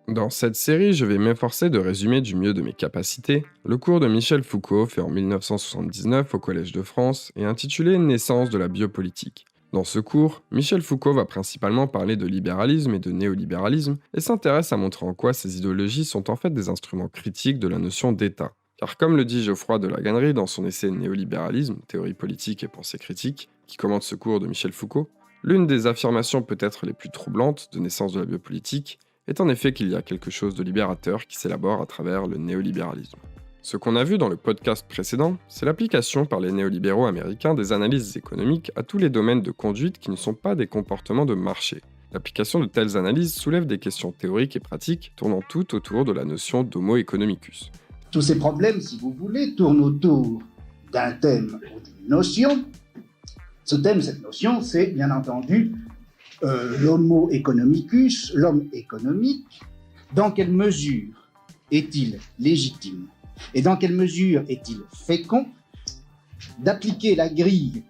Dans cette série, je vais m'efforcer de résumer du mieux de mes capacités le cours de Michel Foucault fait en 1979 au Collège de France et intitulé Naissance de la biopolitique. Dans ce cours, Michel Foucault va principalement parler de libéralisme et de néolibéralisme et s'intéresse à montrer en quoi ces idéologies sont en fait des instruments critiques de la notion d'État. Car comme le dit Geoffroy de la Gannerie dans son essai Néolibéralisme, théorie politique et pensée critique, qui commente ce cours de Michel Foucault, l'une des affirmations peut-être les plus troublantes de Naissance de la biopolitique est en effet qu'il y a quelque chose de libérateur qui s'élabore à travers le néolibéralisme. Ce qu'on a vu dans le podcast précédent, c'est l'application par les néolibéraux américains des analyses économiques à tous les domaines de conduite qui ne sont pas des comportements de marché. L'application de telles analyses soulève des questions théoriques et pratiques tournant tout autour de la notion d'homo economicus. Tous ces problèmes, si vous voulez, tournent autour d'un thème ou d'une notion. Ce thème, cette notion, c'est bien entendu l'homo economicus, l'homme économique. Dans quelle mesure est-il légitime et dans quelle mesure est-il fécond d'appliquer la grille,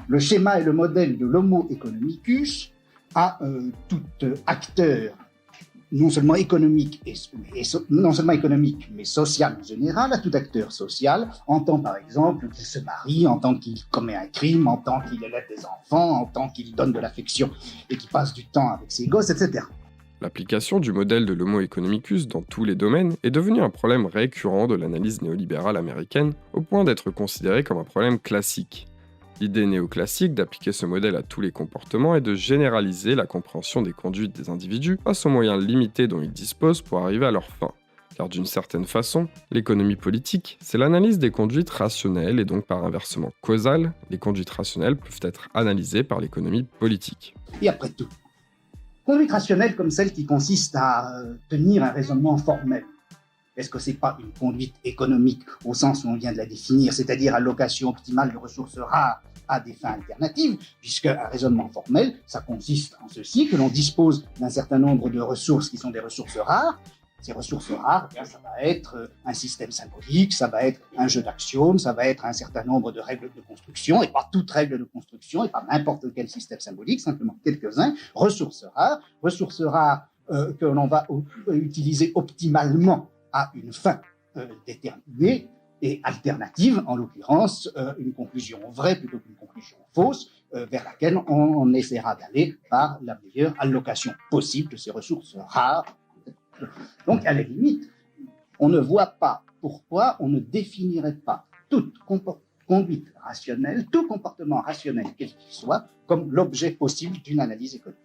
le schéma et le modèle de l'homo economicus à tout acteur non seulement économique, mais social en général, à tout acteur social, en tant par exemple qu'il se marie, en tant qu'il commet un crime, en tant qu'il élève des enfants, en tant qu'il donne de l'affection et qu'il passe du temps avec ses gosses, etc. L'application du modèle de l'homo economicus dans tous les domaines est devenue un problème récurrent de l'analyse néolibérale américaine, au point d'être considéré comme un problème classique. L'idée néoclassique d'appliquer ce modèle à tous les comportements est de généraliser la compréhension des conduites des individus face aux moyens limités dont ils disposent pour arriver à leur fin. Car d'une certaine façon, l'économie politique, c'est l'analyse des conduites rationnelles et donc par inversement causal, les conduites rationnelles peuvent être analysées par l'économie politique. Et après tout, conduite rationnelle comme celle qui consiste à tenir un raisonnement formel. Est-ce que ce n'est pas une conduite économique au sens où on vient de la définir, c'est-à-dire allocation optimale de ressources rares à des fins alternatives, puisque un raisonnement formel, ça consiste en ceci, que l'on dispose d'un certain nombre de ressources qui sont des ressources rares. Ces ressources rares, ça va être un système symbolique, ça va être un jeu d'axiomes, ça va être un certain nombre de règles de construction, et pas toute règle de construction, et pas n'importe quel système symbolique, simplement quelques-uns, ressources rares que l'on va utiliser optimalement à une fin déterminée et alternative, en l'occurrence une conclusion vraie plutôt qu'une conclusion fausse, vers laquelle on essaiera d'aller par la meilleure allocation possible de ces ressources rares. Donc, à la limite, on ne voit pas pourquoi on ne définirait pas toute conduite rationnelle, tout comportement rationnel quel qu'il soit, comme l'objet possible d'une analyse économique.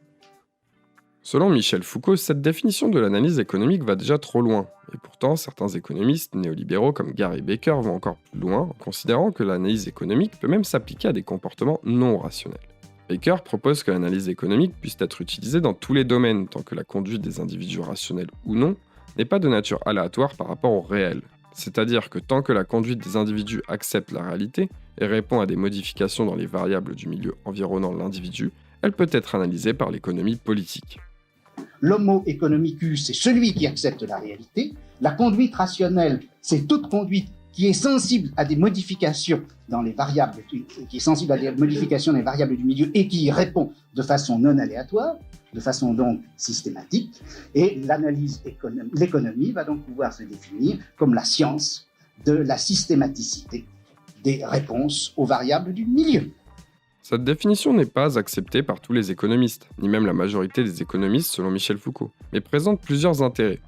Selon Michel Foucault, cette définition de l'analyse économique va déjà trop loin. Et pourtant, certains économistes néolibéraux comme Gary Becker vont encore plus loin en considérant que l'analyse économique peut même s'appliquer à des comportements non rationnels. Becker propose que l'analyse économique puisse être utilisée dans tous les domaines tant que la conduite des individus rationnels ou non n'est pas de nature aléatoire par rapport au réel. C'est-à-dire que tant que la conduite des individus accepte la réalité et répond à des modifications dans les variables du milieu environnant l'individu, elle peut être analysée par l'économie politique. L'homo economicus, c'est celui qui accepte la réalité. La conduite rationnelle, c'est toute conduite qui est sensible à des modifications dans les variables, qui est sensible à des modifications des variables du milieu et qui y répond de façon non aléatoire, de façon donc systématique. Et l'économie va donc pouvoir se définir comme la science de la systématicité des réponses aux variables du milieu. Cette définition n'est pas acceptée par tous les économistes, ni même la majorité des économistes selon Michel Foucault, mais présente plusieurs intérêts.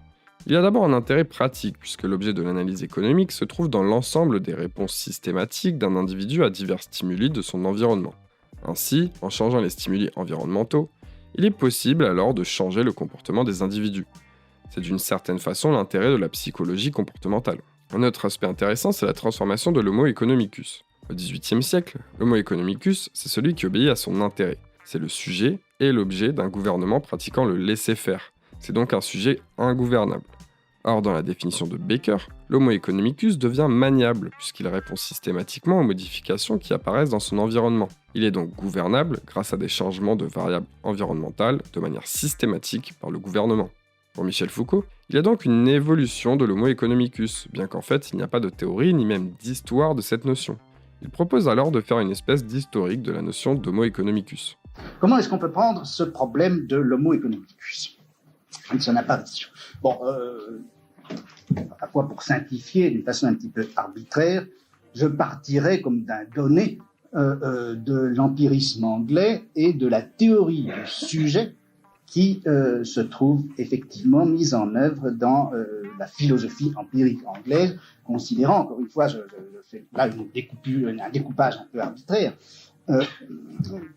Il y a d'abord un intérêt pratique, puisque l'objet de l'analyse économique se trouve dans l'ensemble des réponses systématiques d'un individu à divers stimuli de son environnement. Ainsi, en changeant les stimuli environnementaux, il est possible alors de changer le comportement des individus. C'est d'une certaine façon l'intérêt de la psychologie comportementale. Un autre aspect intéressant, c'est la transformation de l'homo economicus. Au XVIIIe siècle, l'homo economicus, c'est celui qui obéit à son intérêt. C'est le sujet et l'objet d'un gouvernement pratiquant le laisser-faire. C'est donc un sujet ingouvernable. Or, dans la définition de Becker, l'homo economicus devient maniable puisqu'il répond systématiquement aux modifications qui apparaissent dans son environnement. Il est donc gouvernable grâce à des changements de variables environnementales de manière systématique par le gouvernement. Pour Michel Foucault, il y a donc une évolution de l'homo economicus, bien qu'en fait il n'y a pas de théorie ni même d'histoire de cette notion. Il propose alors de faire une espèce d'historique de la notion d'homo economicus. Comment est-ce qu'on peut prendre ce problème de l'homo economicus ? de son apparition. Bon, à la fois pour simplifier d'une façon un petit peu arbitraire, je partirais comme d'un donné de l'empirisme anglais et de la théorie du sujet qui se trouve effectivement mise en œuvre dans la philosophie empirique anglaise, considérant, encore une fois, je fais là un découpage un peu arbitraire,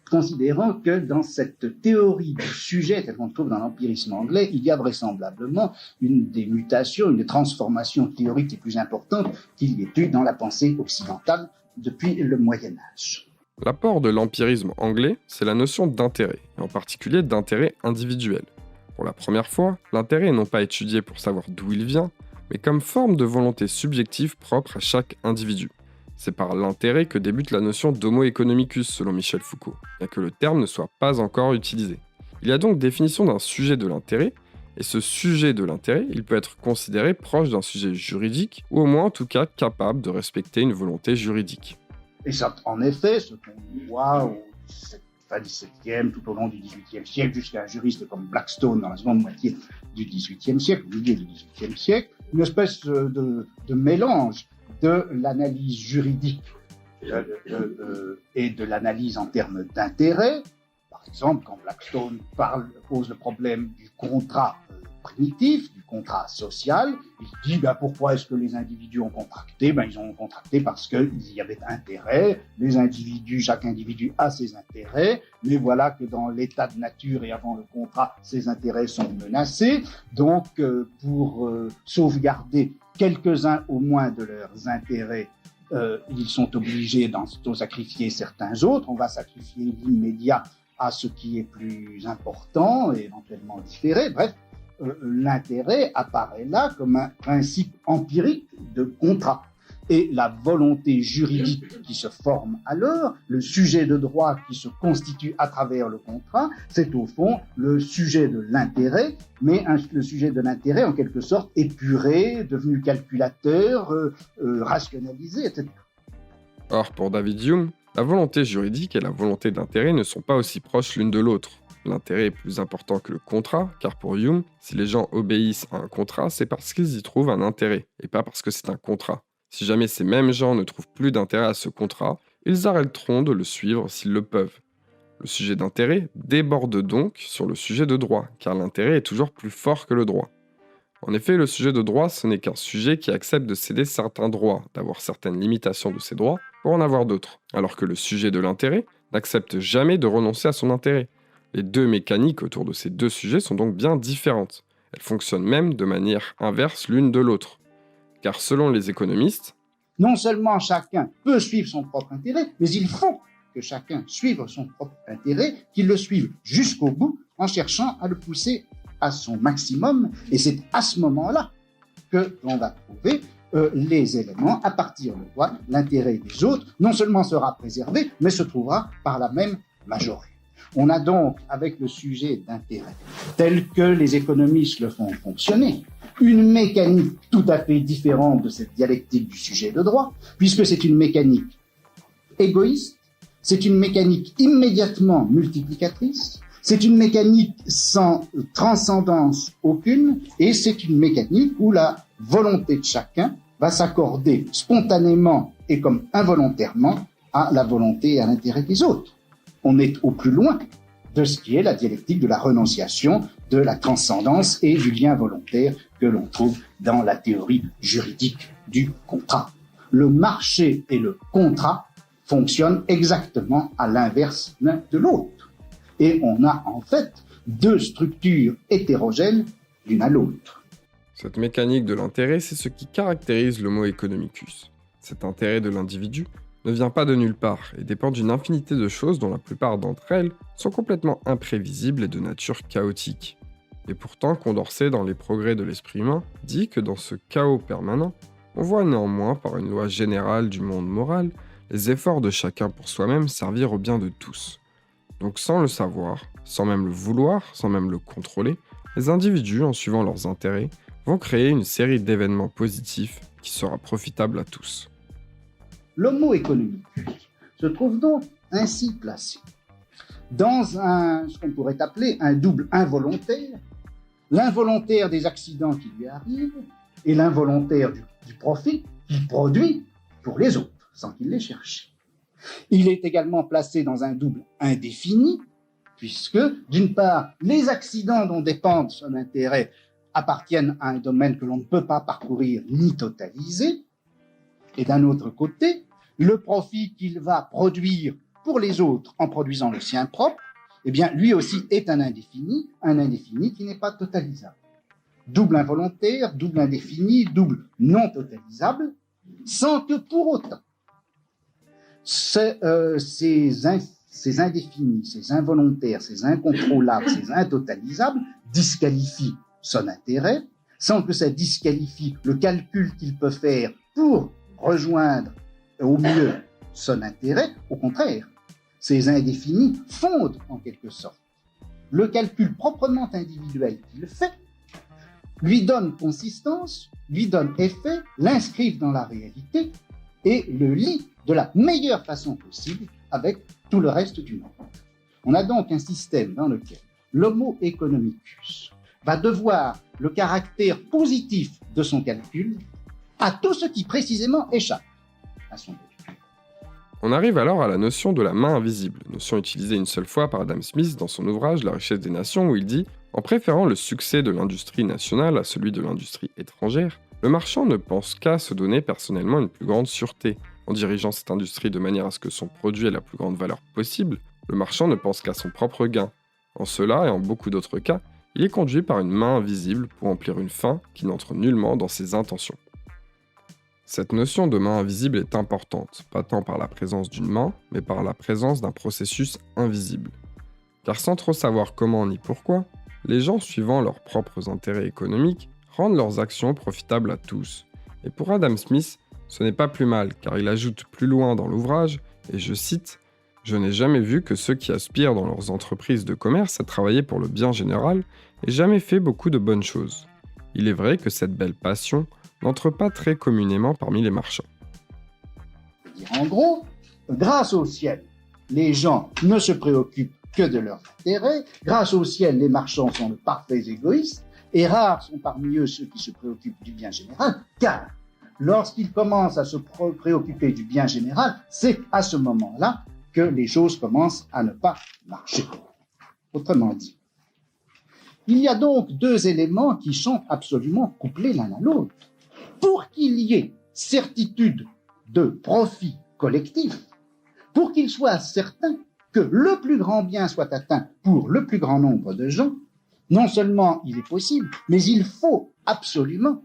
considérant que dans cette théorie du sujet telle qu'on trouve dans l'empirisme anglais, il y a vraisemblablement une des mutations, une des transformations théoriques les plus importantes qu'il y ait eu dans la pensée occidentale depuis le Moyen-Âge. L'apport de l'empirisme anglais, c'est la notion d'intérêt, et en particulier d'intérêt individuel. Pour la première fois, l'intérêt est non pas étudié pour savoir d'où il vient, mais comme forme de volonté subjective propre à chaque individu. C'est par l'intérêt que débute la notion d'homo economicus selon Michel Foucault, bien que le terme ne soit pas encore utilisé. Il y a donc définition d'un sujet de l'intérêt, et ce sujet de l'intérêt, il peut être considéré proche d'un sujet juridique, ou au moins en tout cas capable de respecter une volonté juridique. Et ça, en effet, ce qu'on voit au XVIIe, tout au long du XVIIIe siècle, jusqu'à un juriste comme Blackstone dans la seconde moitié du XVIIIe siècle, au milieu du XVIIIe siècle, une espèce de mélange de l'analyse juridique et de l'analyse en termes d'intérêt. Par exemple, quand Blackstone pose le problème du contrat primitif, du contrat social, il dit pourquoi est-ce que les individus ont contracté? Ils ont contracté parce qu'il y avait intérêt, les individus, chaque individu a ses intérêts, mais voilà que dans l'état de nature et avant le contrat, ces intérêts sont menacés, donc pour sauvegarder quelques-uns au moins de leurs intérêts, ils sont obligés d'en sacrifier certains autres, on va sacrifier l'immédiat à ce qui est plus important et éventuellement différé, bref, l'intérêt apparaît là comme un principe empirique de contrat. Et la volonté juridique qui se forme alors, le sujet de droit qui se constitue à travers le contrat, c'est au fond le sujet de l'intérêt, mais le sujet de l'intérêt en quelque sorte épuré, devenu calculateur, rationalisé, etc. Or, pour David Hume, la volonté juridique et la volonté d'intérêt ne sont pas aussi proches l'une de l'autre. L'intérêt est plus important que le contrat, car pour Hume, si les gens obéissent à un contrat, c'est parce qu'ils y trouvent un intérêt, et pas parce que c'est un contrat. Si jamais ces mêmes gens ne trouvent plus d'intérêt à ce contrat, ils arrêteront de le suivre s'ils le peuvent. Le sujet d'intérêt déborde donc sur le sujet de droit, car l'intérêt est toujours plus fort que le droit. En effet, le sujet de droit, ce n'est qu'un sujet qui accepte de céder certains droits, d'avoir certaines limitations de ses droits, pour en avoir d'autres, alors que le sujet de l'intérêt n'accepte jamais de renoncer à son intérêt. Les deux mécaniques autour de ces deux sujets sont donc bien différentes. Elles fonctionnent même de manière inverse l'une de l'autre. Car selon les économistes, non seulement chacun peut suivre son propre intérêt, mais il faut que chacun suive son propre intérêt, qu'il le suive jusqu'au bout en cherchant à le pousser à son maximum. Et c'est à ce moment-là que l'on va trouver les éléments à partir de quoi l'intérêt des autres non seulement sera préservé, mais se trouvera par là même majoré. On a donc, avec le sujet d'intérêt, tel que les économistes le font fonctionner, une mécanique tout à fait différente de cette dialectique du sujet de droit, puisque c'est une mécanique égoïste, c'est une mécanique immédiatement multiplicatrice, c'est une mécanique sans transcendance aucune, et c'est une mécanique où la volonté de chacun va s'accorder spontanément et comme involontairement à la volonté et à l'intérêt des autres. On est au plus loin de ce qui est la dialectique de la renonciation, de la transcendance et du lien volontaire que l'on trouve dans la théorie juridique du contrat. Le marché et le contrat fonctionnent exactement à l'inverse l'un de l'autre. Et on a en fait deux structures hétérogènes l'une à l'autre. Cette mécanique de l'intérêt, c'est ce qui caractérise l'homo economicus. Cet intérêt de l'individu ne vient pas de nulle part et dépend d'une infinité de choses dont la plupart d'entre elles sont complètement imprévisibles et de nature chaotique. Et pourtant, Condorcet, dans Les progrès de l'esprit humain, dit que dans ce chaos permanent, on voit néanmoins, par une loi générale du monde moral, les efforts de chacun pour soi-même servir au bien de tous. Donc sans le savoir, sans même le vouloir, sans même le contrôler, les individus, en suivant leurs intérêts, vont créer une série d'événements positifs qui sera profitable à tous. L'homo economicus se trouve donc ainsi placé dans ce qu'on pourrait appeler un double involontaire l'involontaire des accidents qui lui arrivent et l'involontaire du profit qu'il produit pour les autres, sans qu'il les cherche. Il est également placé dans un double indéfini, puisque, d'une part, les accidents dont dépend son intérêt appartiennent à un domaine que l'on ne peut pas parcourir ni totaliser, et d'un autre côté, le profit qu'il va produire pour les autres en produisant le sien propre, eh bien, lui aussi est un indéfini qui n'est pas totalisable. Double involontaire, double indéfini, double non totalisable, sans que pour autant ces indéfinis, ces involontaires, ces incontrôlables, ces intotalisables disqualifient son intérêt, sans que ça disqualifie le calcul qu'il peut faire pour rejoindre au mieux son intérêt. Au contraire, ces indéfinis fondent en quelque sorte le calcul proprement individuel qu'il fait, lui donne consistance, lui donne effet, l'inscrivent dans la réalité et le lient de la meilleure façon possible avec tout le reste du monde. On a donc un système dans lequel l'homo economicus va devoir le caractère positif de son calcul à tout ce qui précisément échappe à son calcul. On arrive alors à la notion de la main invisible, notion utilisée une seule fois par Adam Smith dans son ouvrage La richesse des nations où il dit « En préférant le succès de l'industrie nationale à celui de l'industrie étrangère, le marchand ne pense qu'à se donner personnellement une plus grande sûreté. En dirigeant cette industrie de manière à ce que son produit ait la plus grande valeur possible, le marchand ne pense qu'à son propre gain. En cela et en beaucoup d'autres cas, il est conduit par une main invisible pour remplir une fin qui n'entre nullement dans ses intentions. » Cette notion de main invisible est importante, pas tant par la présence d'une main, mais par la présence d'un processus invisible. Car sans trop savoir comment ni pourquoi, les gens suivant leurs propres intérêts économiques rendent leurs actions profitables à tous. Et pour Adam Smith, ce n'est pas plus mal, car il ajoute plus loin dans l'ouvrage, et je cite « Je n'ai jamais vu que ceux qui aspirent dans leurs entreprises de commerce à travailler pour le bien général aient jamais fait beaucoup de bonnes choses. Il est vrai que cette belle passion n'entre pas très communément parmi les marchands. » En gros, grâce au ciel, les gens ne se préoccupent que de leur intérêt. Grâce au ciel, les marchands sont de parfaits égoïstes, et rares sont parmi eux ceux qui se préoccupent du bien général, car lorsqu'ils commencent à se préoccuper du bien général, c'est à ce moment-là que les choses commencent à ne pas marcher. Autrement dit, il y a donc deux éléments qui sont absolument couplés l'un à l'autre. Pour qu'il y ait certitude de profit collectif, pour qu'il soit certain que le plus grand bien soit atteint pour le plus grand nombre de gens, non seulement il est possible, mais il faut absolument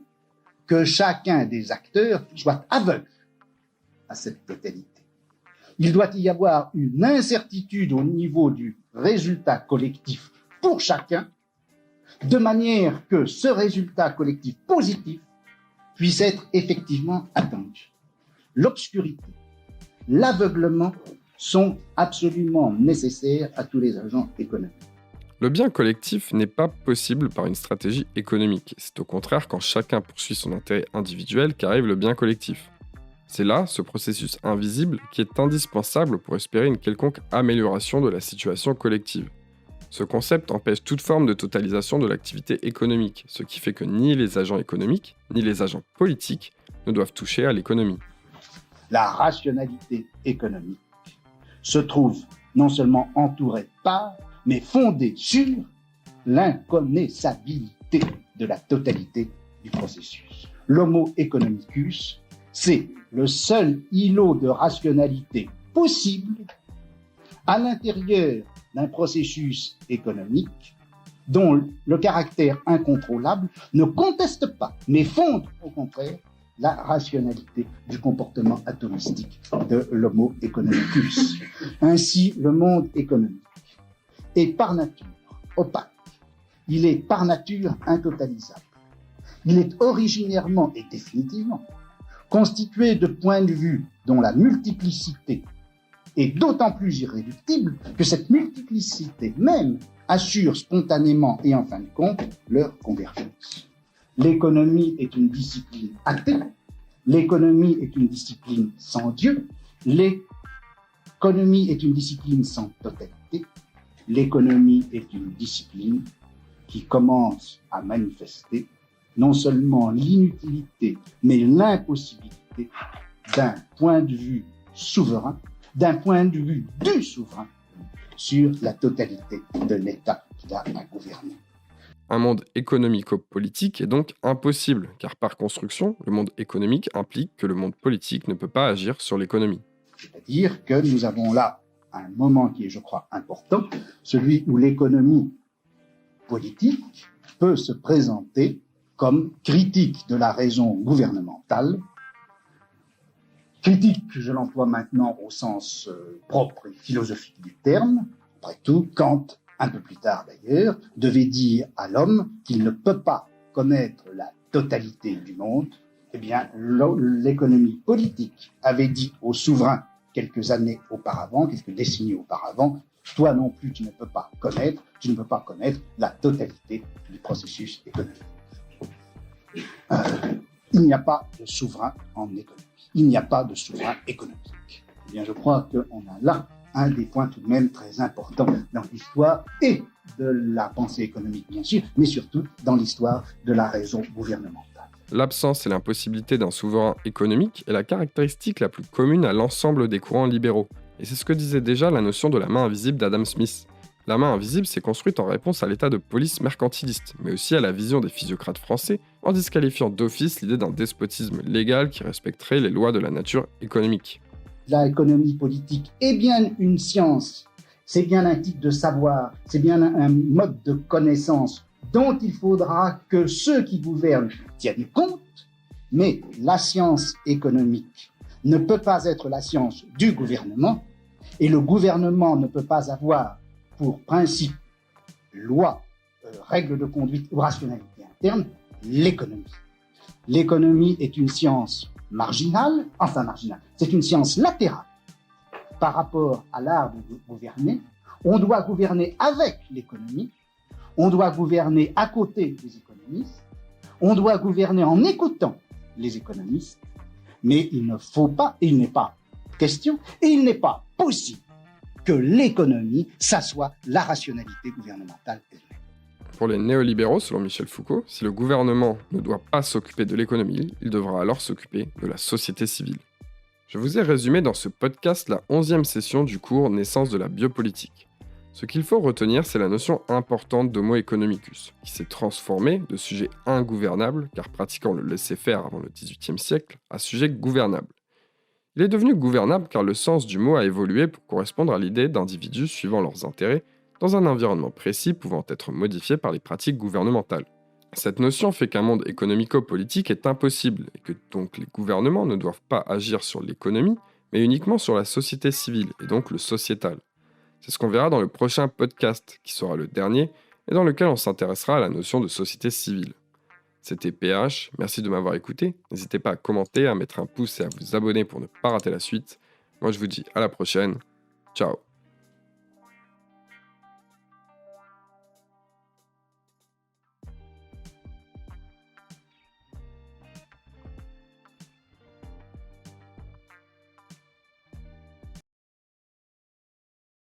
que chacun des acteurs soit aveugle à cette totalité. Il doit y avoir une incertitude au niveau du résultat collectif pour chacun, de manière que ce résultat collectif positif puisse être effectivement attendu. L'obscurité, l'aveuglement sont absolument nécessaires à tous les agents économiques. Le bien collectif n'est pas possible par une stratégie économique. C'est au contraire quand chacun poursuit son intérêt individuel qu'arrive le bien collectif. C'est là, ce processus invisible, qui est indispensable pour espérer une quelconque amélioration de la situation collective. Ce concept empêche toute forme de totalisation de l'activité économique, ce qui fait que ni les agents économiques, ni les agents politiques ne doivent toucher à l'économie. La rationalité économique se trouve non seulement entourée par, mais fondée sur l'inconnaissabilité de la totalité du processus. L'homo economicus, c'est le seul îlot de rationalité possible à l'intérieur d'un processus économique dont le caractère incontrôlable ne conteste pas, mais fonde au contraire la rationalité du comportement atomistique de l'homo economicus. Ainsi, le monde économique est par nature opaque, il est par nature intotalisable, il est originairement et définitivement constitué de points de vue dont la multiplicité est d'autant plus irréductible que cette multiplicité même assure spontanément et en fin de compte leur convergence. L'économie est une discipline athée, l'économie est une discipline sans Dieu, l'économie est une discipline sans totalité, l'économie est une discipline qui commence à manifester non seulement l'inutilité, mais l'impossibilité d'un point de vue souverain, d'un point de vue du souverain, sur la totalité de l'État qu'il a à gouverner. Un monde économico-politique est donc impossible, car par construction, le monde économique implique que le monde politique ne peut pas agir sur l'économie. C'est-à-dire que nous avons là un moment qui est, je crois, important, celui où l'économie politique peut se présenter comme critique de la raison gouvernementale. Critique, je l'emploie maintenant au sens propre et philosophique du terme. Après tout, Kant, un peu plus tard d'ailleurs, devait dire à l'homme qu'il ne peut pas connaître la totalité du monde. Eh bien, l'économie politique avait dit au souverain quelques années auparavant, quelques décennies auparavant, toi non plus tu ne peux pas connaître la totalité du processus économique. Il n'y a pas de souverain en économie. Il n'y a pas de souverain économique. Eh bien, je crois qu'on a là un des points tout de même très importants dans l'histoire et de la pensée économique, bien sûr, mais surtout dans l'histoire de la raison gouvernementale. L'absence et l'impossibilité d'un souverain économique est la caractéristique la plus commune à l'ensemble des courants libéraux. Et c'est ce que disait déjà la notion de la main invisible d'Adam Smith. La main invisible s'est construite en réponse à l'état de police mercantiliste, mais aussi à la vision des physiocrates français, en disqualifiant d'office l'idée d'un despotisme légal qui respecterait les lois de la nature économique. L'économie politique est bien une science, c'est bien un type de savoir, c'est bien un mode de connaissance dont il faudra que ceux qui gouvernent tiennent compte, mais la science économique ne peut pas être la science du gouvernement, et le gouvernement ne peut pas avoir pour principe, loi, règle de conduite ou rationalité interne, l'économie. L'économie est une science marginale, c'est une science latérale par rapport à l'art de gouverner. On doit gouverner avec l'économie, on doit gouverner à côté des économistes, on doit gouverner en écoutant les économistes, mais il ne faut pas, il n'est pas question, et il n'est pas possible que l'économie, ça soit la rationalité gouvernementale elle-même. Pour les néolibéraux, selon Michel Foucault, si le gouvernement ne doit pas s'occuper de l'économie, il devra alors s'occuper de la société civile. Je vous ai résumé dans ce podcast la 11e session du cours Naissance de la biopolitique. Ce qu'il faut retenir, c'est la notion importante d'homo economicus, qui s'est transformé de sujet ingouvernable, car pratiquant le laisser-faire avant le XVIIIe siècle, à sujet gouvernable. Il est devenu gouvernable car le sens du mot a évolué pour correspondre à l'idée d'individus suivant leurs intérêts dans un environnement précis pouvant être modifié par les pratiques gouvernementales. Cette notion fait qu'un monde économico-politique est impossible et que donc les gouvernements ne doivent pas agir sur l'économie, mais uniquement sur la société civile et donc le sociétal. C'est ce qu'on verra dans le prochain podcast, qui sera le dernier, et dans lequel on s'intéressera à la notion de société civile. C'était PH, merci de m'avoir écouté. N'hésitez pas à commenter, à mettre un pouce et à vous abonner pour ne pas rater la suite. Moi je vous dis à la prochaine. Ciao.